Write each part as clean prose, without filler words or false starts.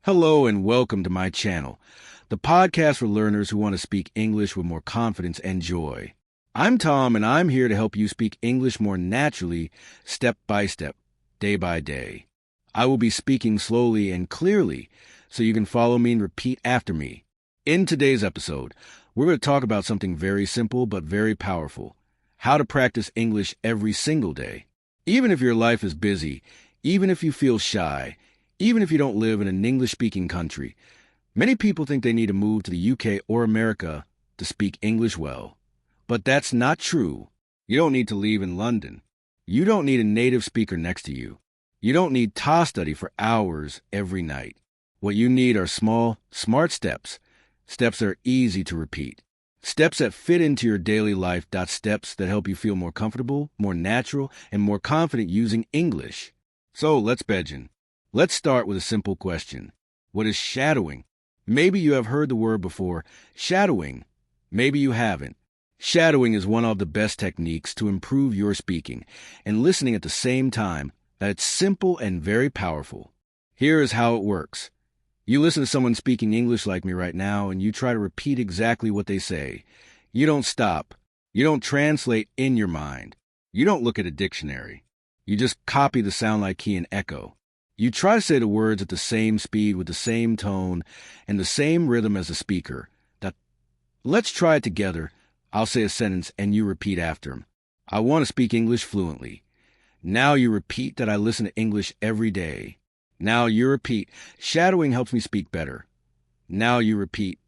Hello and welcome to my channel, the podcast for learners who want to speak English with more confidence and joy. I'm Tom and I'm here to help you speak English more naturally, step by step, day by day. I will be speaking slowly and clearly so you can follow me and repeat after me. In today's episode, we're going to talk about something very simple but very powerful: how to practice English every single day. Even if your life is busy, even if you feel shy, even if you don't live in an English-speaking country, many people think they need to move to the UK or America to speak English well. But that's not true. You don't need to live in London. You don't need a native speaker next to you. You don't need TOEFL study for hours every night. What you need are small, smart steps. Steps that are easy to repeat. Steps that fit into your daily life. Steps that help you feel more comfortable, more natural, and more confident using English. So let's begin. Let's start with a simple question. What is shadowing? Maybe you have heard the word before, shadowing. Maybe you haven't. Shadowing is one of the best techniques to improve your speaking and listening at the same time. That it's simple and very powerful. Here is how it works. You listen to someone speaking English like me right now and you try to repeat exactly what they say. You don't stop. You don't translate in your mind. You don't look at a dictionary. You just copy the sound like key and echo. You try to say the words at the same speed with the same tone and the same rhythm as the speaker. Let's try it together. I'll say a sentence and you repeat after him. I want to speak English fluently. Now you repeat that I listen to English every day. Now you repeat, shadowing helps me speak better. Now you repeat,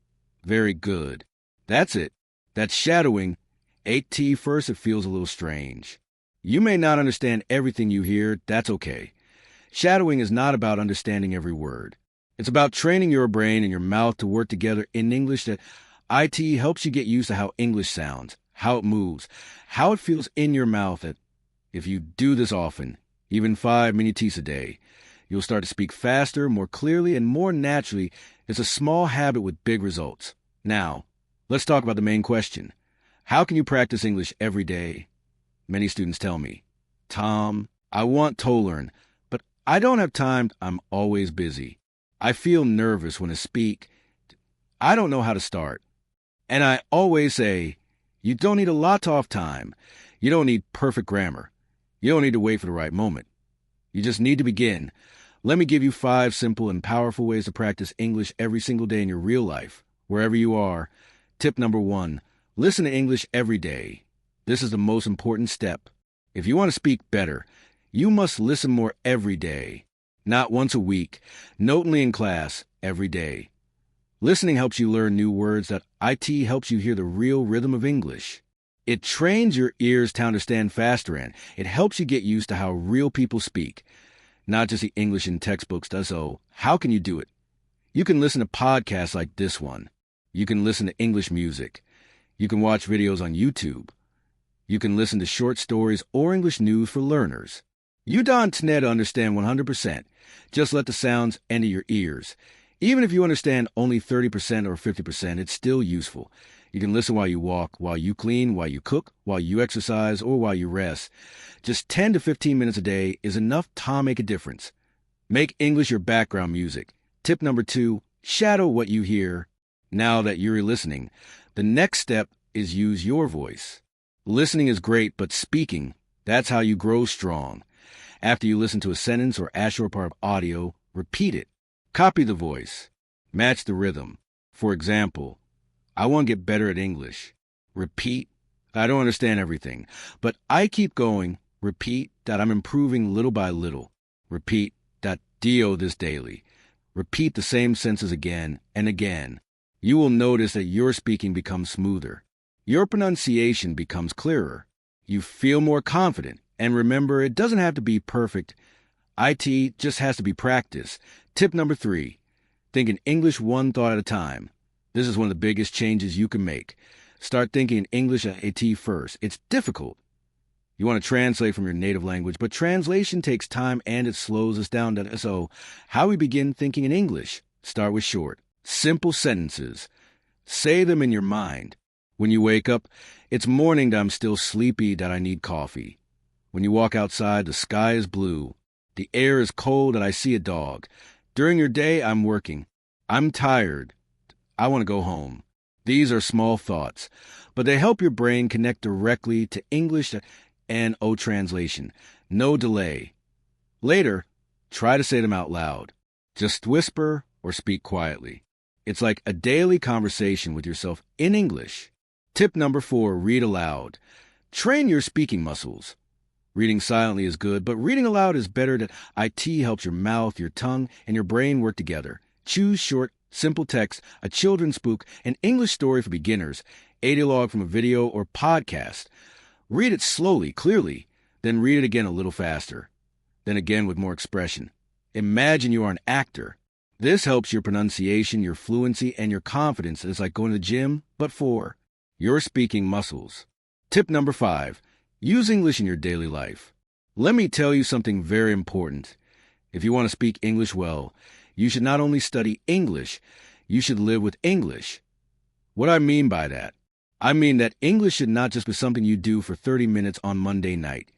very good. That's it. That's shadowing. AT first, it feels a little strange. You may not understand everything you hear. That's okay. Shadowing is not about understanding every word. It's about training your brain and your mouth to work together in English. That IT helps you get used to how English sounds, how it moves, how it feels in your mouth. That if you do this often, even 5 minutes a day, you'll start to speak faster, more clearly, and more naturally. It's a small habit with big results. Now, let's talk about the main question. How can you practice English every day? Many students tell me, Tom, I want to learn, but I don't have time. I'm always busy. I feel nervous when I speak. I don't know how to start. And I always say, you don't need a lot of time. You don't need perfect grammar. You don't need to wait for the right moment. You just need to begin. Let me give you 5 simple and powerful ways to practice English every single day in your real life, wherever you are. Tip number 1, listen to English every day. This is the most important step. If you want to speak better, you must listen more every day. Not once a week, not only in class, every day. Listening helps you learn new words. That IT helps you hear the real rhythm of English. It trains your ears to understand faster, and it helps you get used to how real people speak, not just the English in textbooks. So, how can you do it? You can listen to podcasts like this one. You can listen to English music. You can watch videos on YouTube. You can listen to short stories or English news for learners. You don't need to understand 100%. Just let the sounds enter your ears. Even if you understand only 30% or 50%, it's still useful. You can listen while you walk, while you clean, while you cook, while you exercise, or while you rest. Just 10 to 15 minutes a day is enough to make a difference. Make English your background music. Tip number 2, shadow what you hear. Now that you're listening, the next step is use your voice. Listening is great, but speaking, that's how you grow strong. After you listen to a sentence or a short part of audio, repeat it. Copy the voice. Match the rhythm. For example, I want to get better at English. Repeat, I don't understand everything, but I keep going. Repeat that I'm improving little by little. Repeat that do this daily. Repeat the same sentences again and again. You will notice that your speaking becomes smoother. Your pronunciation becomes clearer. You feel more confident. And remember, it doesn't have to be perfect. IT just has to be practice. Tip number 3, think in English one thought at a time. This is one of the biggest changes you can make. Start thinking in English at AT first. It's difficult. You want to translate from your native language, but translation takes time and it slows us down. So, how we begin thinking in English? Start with short, simple sentences. Say them in your mind. When you wake up, it's morning that I'm still sleepy, that I need coffee. When you walk outside, the sky is blue. The air is cold and I see a dog. During your day, I'm working. I'm tired. I want to go home. These are small thoughts, but they help your brain connect directly to English and translation. No delay. Later, try to say them out loud. Just whisper or speak quietly. It's like a daily conversation with yourself in English. Tip number 4, read aloud. Train your speaking muscles. Reading silently is good, but reading aloud is better. That IT helps your mouth, your tongue, and your brain work together. Choose short, simple text, a children's book, an English story for beginners, a dialogue from a video or podcast. Read it slowly, clearly, then read it again a little faster, then again with more expression. Imagine you are an actor. This helps your pronunciation, your fluency, and your confidence. It's like going to the gym, but for your speaking muscles. Tip number 5, use English in your daily life. Let me tell you something very important. If you want to speak English well, you should not only study English, you should live with English. What I mean by that? I mean that English should not just be something you do for 30 minutes on Monday night.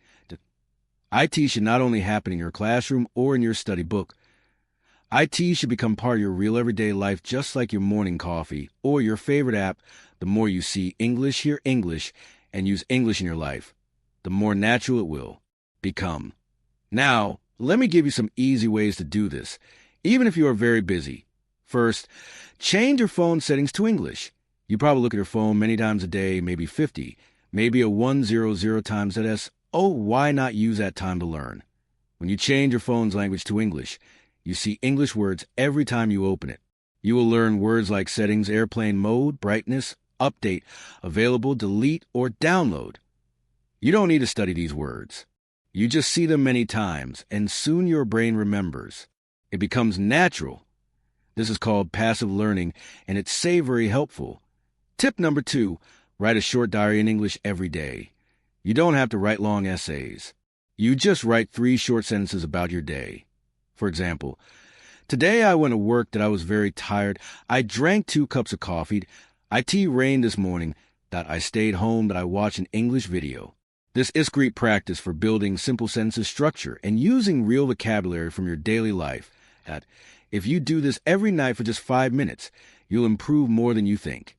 IT should not only happen in your classroom or in your study book. IT should become part of your real everyday life, just like your morning coffee or your favorite app. The more you see English, hear English, and use English in your life, the more natural it will become. Now, let me give you some easy ways to do this, even if you are very busy. First, change your phone settings to English. You probably look at your phone many times a day, maybe 50, maybe a 100 times that is. Oh, why not use that time to learn? When you change your phone's language to English, you see English words every time you open it. You will learn words like settings, airplane mode, brightness, update, available, delete, or download. You don't need to study these words. You just see them many times, and soon your brain remembers. It becomes natural. This is called passive learning, and it's very helpful. Tip number 2, write a short diary in English every day. You don't have to write long essays. You just write 3 short sentences about your day. For example, today I went to work that I was very tired. I drank 2 cups of coffee. IT rained this morning. That I stayed home. That I watched an English video. This is great practice for building simple sentences structure and using real vocabulary from your daily life. That if you do this every night for just 5 minutes, you'll improve more than you think.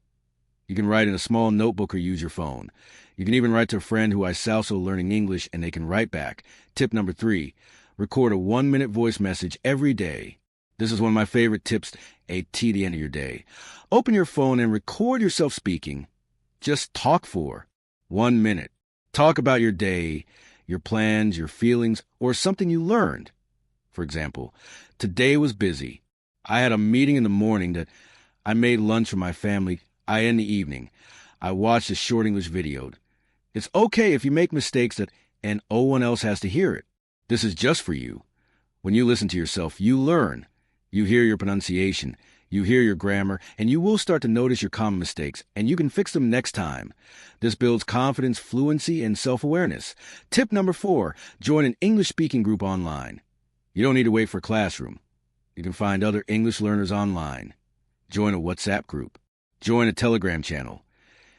You can write in a small notebook or use your phone. You can even write to a friend who is also learning English and they can write back. Tip number 3, record a 1-minute voice message every day. This is one of my favorite tips at the end of your day. Open your phone and record yourself speaking. Just talk for 1 minute. Talk about your day, your plans, your feelings, or something you learned. For example, today was busy. I had a meeting in the morning that I made lunch for my family. In the evening, I watched a short English video. It's okay if you make mistakes and no one else has to hear it. This is just for you. When you listen to yourself, you learn. You hear your pronunciation, you hear your grammar, and you will start to notice your common mistakes, and you can fix them next time. This builds confidence, fluency, and self-awareness. Tip number 4, join an English-speaking group online. You don't need to wait for a classroom. You can find other English learners online. Join a WhatsApp group. Join a Telegram channel.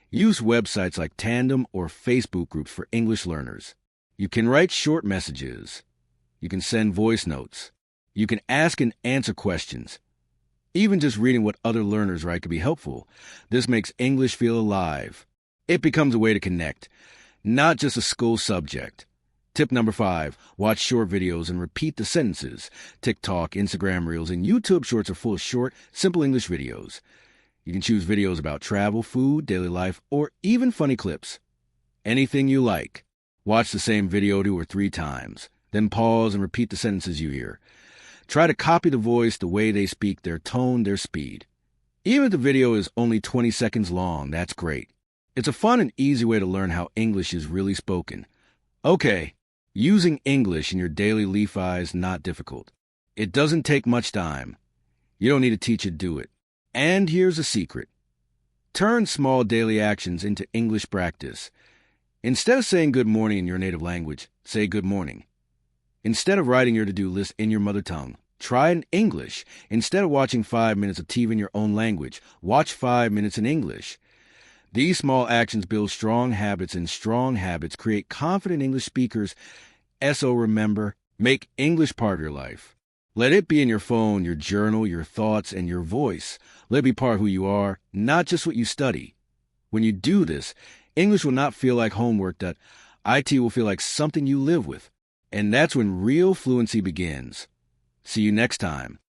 Use websites like Tandem or Facebook groups for English learners. You can write short messages. You can send voice notes. You can ask and answer questions. Even just reading what other learners write can be helpful. This makes English feel alive. It becomes a way to connect, not just a school subject. Tip number 5, watch short videos and repeat the sentences. TikTok, Instagram Reels, and YouTube Shorts are full of short, simple English videos. You can choose videos about travel, food, daily life, or even funny clips. Anything you like. Watch the same video 2 or 3 times. Then pause and repeat the sentences you hear. Try to copy the voice, the way they speak, their tone, their speed. Even if the video is only 20 seconds long, that's great. It's a fun and easy way to learn how English is really spoken. Okay, using English in your daily life is not difficult. It doesn't take much time. You don't need a teacher to do it. And here's a secret. Turn small daily actions into English practice. Instead of saying good morning in your native language, say good morning. Instead of writing your to-do list in your mother tongue, try in English. Instead of watching 5 minutes of TV in your own language, watch 5 minutes in English. These small actions build strong habits, and strong habits create confident English speakers. So remember, make English part of your life. Let it be in your phone, your journal, your thoughts, and your voice. Let it be part of who you are, not just what you study. When you do this, English will not feel like homework. That IT will feel like something you live with. And that's when real fluency begins. See you next time.